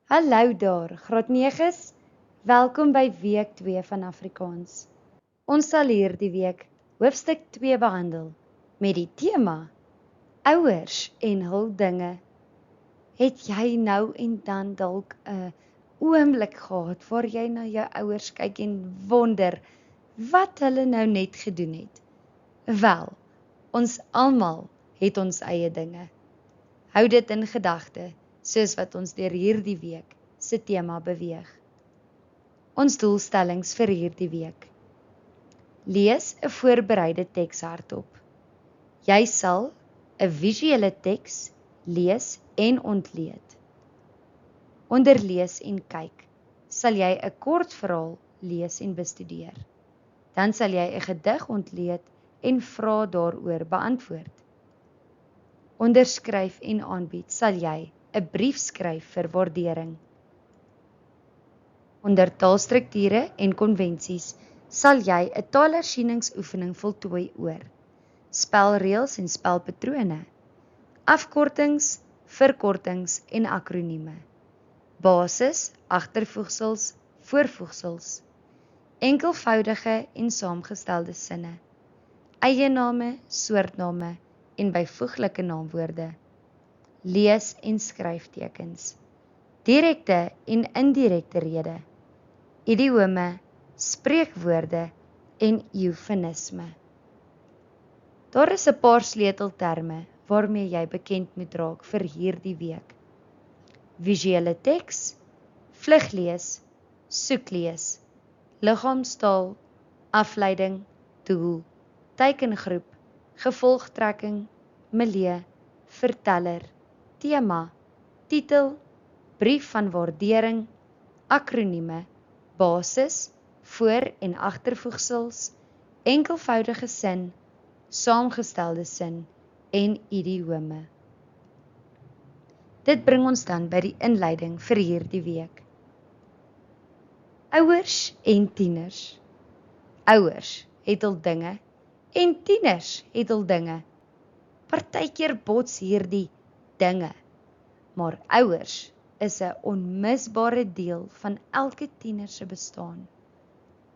Hallo daar, graad 9's. Welkom by week 2 van Afrikaans. Ons sal hierdie week hoofstuk 2 behandel met die tema Ouers en hul dinge. Het jy nou en dan dalk 'n oomblik gehad waar jy na jou ouers kyk en wonder wat hulle nou net gedoen het? Wel, ons almal het ons eie dinge. Hou dit in gedagte, soos wat ons deur hierdie week se tema beweeg. Ons doelstellings vir hierdie week. Lees 'n voorbereide teks hardop. Jy sal 'n visuele teks lees en ontleed. Onder lees en kyk, sal jy 'n kort verhaal lees en bestudeer. Dan sal jy 'n gedig ontleed en vrae daaroor beantwoord. Onder skryf en aanbied sal jy 'n brief skryf vir waardering. Onder taalstrukture en konvensies sal jy 'n taalhersieningsoefening voltooi oor spelreëls en spelpatrone, afkortings, verkortings en akronieme, basis, agtervoegsels, voorvoegsels, enkelvoudige en saamgestelde sinne, eiename, soortname en byvoeglike naamwoorde, lees- en skryftekens, direkte en indirekte rede, idiome, spreekwoorde en eufemisme. Daar is 'n paar sleutelterme waarmee jy bekend moet raak vir hierdie week. Visuele teks, vluglees, soeklees, liggaamstaal, afleiding, doel, teikengroep, gevolgtrekking, milieu, verteller, tema, titel, brief van waardering, akronieme, basis, voor- en agtervoegsels, enkelvoudige sin, saamgestelde sin en idiome. Dit bring ons dan by die inleiding vir hierdie week. Ouers en tieners. Ouers het hul dinge en tieners het hul dinge. Partykeer bots hierdie dinge, maar ouers is 'n onmisbare deel van elke tiener se bestaan.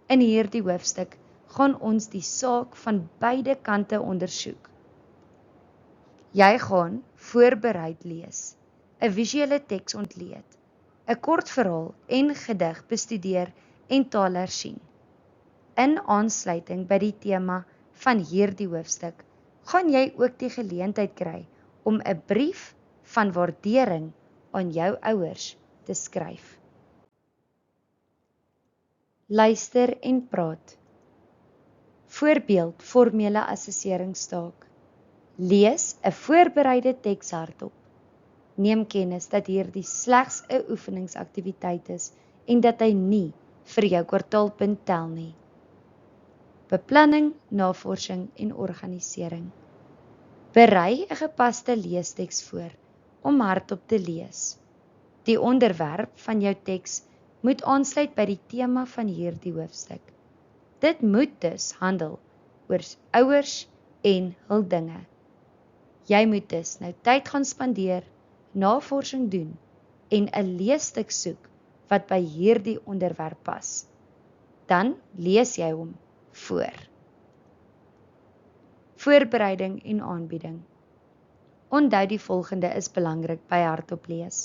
In hierdie hoofstuk gaan ons die saak van beide kante ondersoek. Jy gaan voorbereid lees, 'n visuele teks ontleed, 'n kort verhaal en gedig bestudeer en taal hersien. In aansluiting by die tema van hierdie hoofstuk, gaan jy ook die geleentheid kry om 'n brief van waardering aan jou ouers te skryf. Luister en praat. Voorbeeld formele assesseringstaak. Lees 'n voorbereide teks hardop. Neem kennis dat hierdie slegs 'n oefeningsaktiwiteit is en dat hy nie vir jou kwartaalpunt tel nie. Beplanning, navorsing en organisering. Berei 'n gepaste leesteks voor om hardop te lees. Die onderwerp van jou teks moet aansluit by die tema van hierdie hoofstuk. Dit moet dus handel oor ouers en hul dinge. Jy moet dus nou tyd gaan spandeer, navorsing doen en 'n leesstuk soek wat by hierdie onderwerp pas. Dan lees jy hom voor. Voorbereiding en aanbieding. Onthou die volgende is belangrik by hardop lees.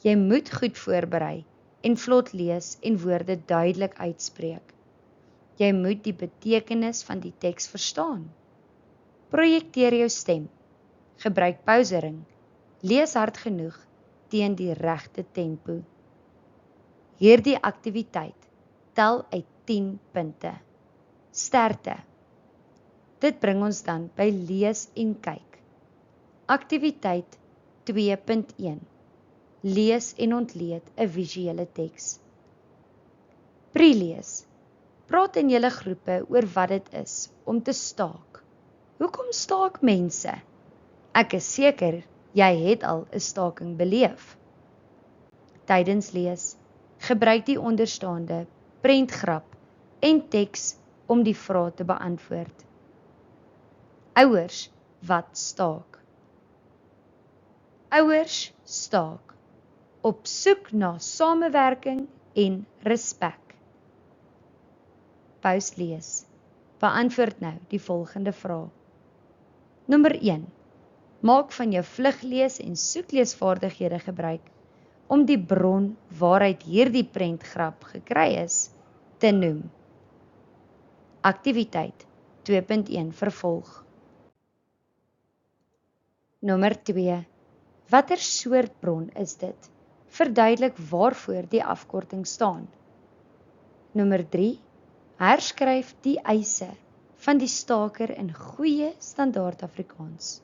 Jy moet goed voorberei en vlot lees en woorde duidelik uitspreek. Jy moet die betekenis van die teks verstaan. Projekteer jou stem. Gebruik pausering. Lees hard genoeg teen die regte tempo. Hierdie aktiwiteit tel uit 10 punte. Sterkte. Dit bring ons dan by lees en kyk. Aktiwiteit 2.1. Lees en ontleed 'n visuele teks. Prelees. Praat in julle groepe oor wat dit is om te staak. Hoekom staak mense? Ek is seker jy het al 'n staking beleef. Tydens lees, gebruik die onderstaande prentgrap en teks om die vrae te beantwoord. Ouers wat staak. Ouers staak op soek na samewerking en respek. Paus lees. Beantwoord nou die volgende vraag. Nommer 1. Maak van jou vluglees en soekleesvaardighede gebruik om die bron waaruit hierdie prentgrap gekry is, te noem. Aktiwiteit 2.1 vervolg. Nommer 2. Watter soort bron is dit? Verduidelik waarvoor die afkorting staan. Nommer 3. Herskryf die eise van die staker in goeie standaard Afrikaans.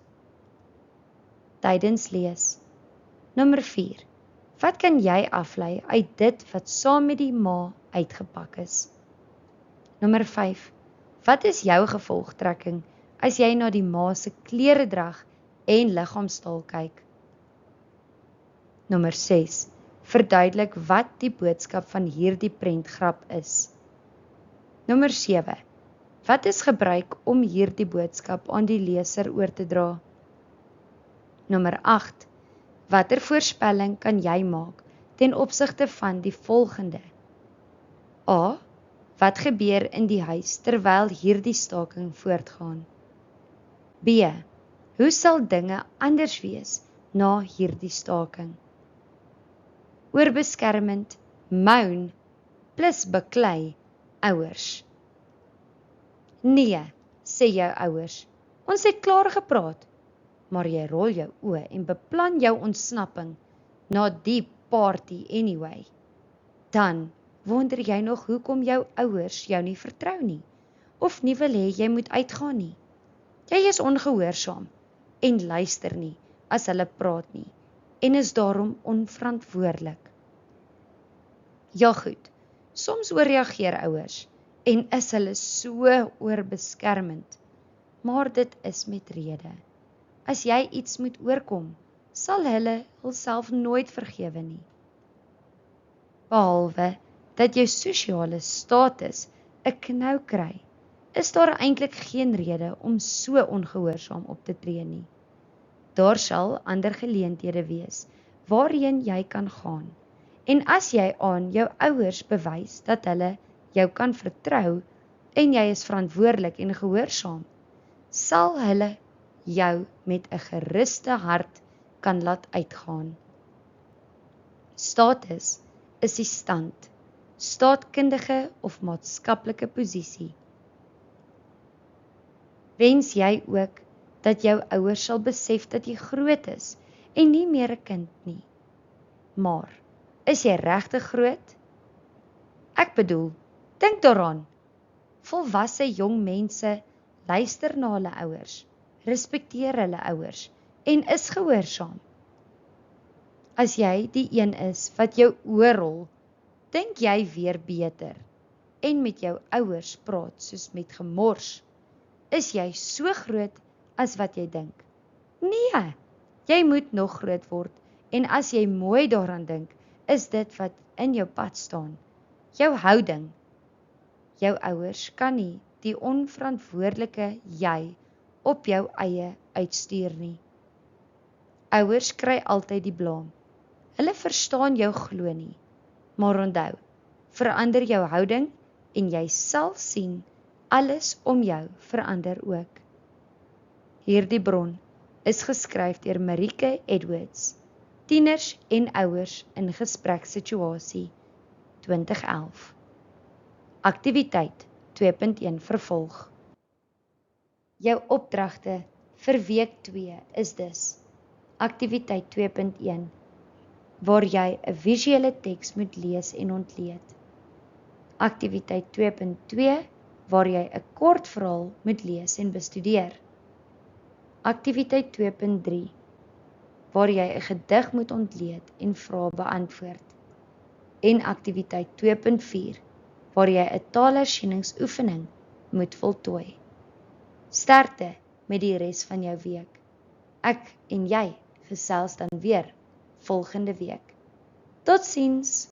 Tydens lees. Nommer 4. Wat kan jy aflei uit dit wat saam met die ma uitgepak is? Nommer 5. Wat is jou gevolgtrekking as jy na die ma se kleredrag en liggaamstaal kyk? Nommer 6. Verduidelik wat die boodskap van hierdie prentgrap is. Nommer 7. Wat is gebruik om hierdie boodskap aan die leser oor te dra? Nommer 8. Watter voorspelling kan jy maak ten opsigte van die volgende? A. Wat gebeur in die huis terwyl hierdie staking voortgaan? B. Hoe sal dinge anders wees na hierdie staking? Oorbeskermend, moan, plus beklei, ouers. Nee, sê jou ouers, ons het klaar gepraat, maar jy rol jou oë en beplan jou ontsnapping na die party anyway. Dan wonder jy nog hoekom jou ouers jou nie vertrou nie, of nie wil hê jy moet uitgaan nie. Jy is ongehoorsaam en luister nie as hulle praat nie, en is daarom onverantwoordelik. Ja goed, soms ooreageer ouers, en is hulle so oorbeskermend, maar dit is met rede. As jy iets moet oorkom, sal hulle hulself nooit vergewe nie. Behalwe dat jou sosiale status 'n knou kry, is daar eintlik geen rede om so ongehoorsaam op te tree nie. Daar sal ander geleenthede wees waarheen jy kan gaan. En as jy aan jou ouers bewys dat hulle jou kan vertrou en jy is verantwoordelik en gehoorsaam, sal hulle jou met 'n geruste hart kan laat uitgaan. Status is die stand, staatkundige of maatskaplike posisie. Wens jy ook dat jou ouers sal besef dat jy groot is en nie meer 'n kind nie. Maar, is jy regtig groot? Ek bedoel, dink daaraan. Volwasse jong mense luister na hulle ouers, respekteer hulle ouers en is gehoorsaam. As jy die een is wat jou oorrol, dink jy weer beter en met jou ouers praat soos met gemors. Is jy so groot as wat jy dink? Nee, jy moet nog groot word en as jy mooi daaraan dink, is dit wat in jou pad staan, jou houding. Jou ouers kan nie die onverantwoordelike jy op jou eie uitstuur nie. Ouers kry altyd die blame. Hulle verstaan jou glo nie, maar onthou, verander jou houding en jy sal sien, alles om jou verander ook. Hierdie bron is geskryf deur Marieke Edwards, Tieners en ouers in gespreksituasie, 2011. Aktiwiteit 2.1 vervolg. Jou opdragte vir week 2 is dus Aktiwiteit 2.1, waar jy 'n visuele teks moet lees en ontleed. Aktiwiteit 2.2, waar jy 'n kort verhaal moet lees en bestudeer. Aktiwiteit 2.3, waar jy 'n gedig moet ontleed en vrae beantwoord. En aktiwiteit 2.4, waar jy 'n taalhersieningsoefening moet voltooi. Sterkte met die res van jou week. Ek en jy gesels dan weer volgende week. Totsiens!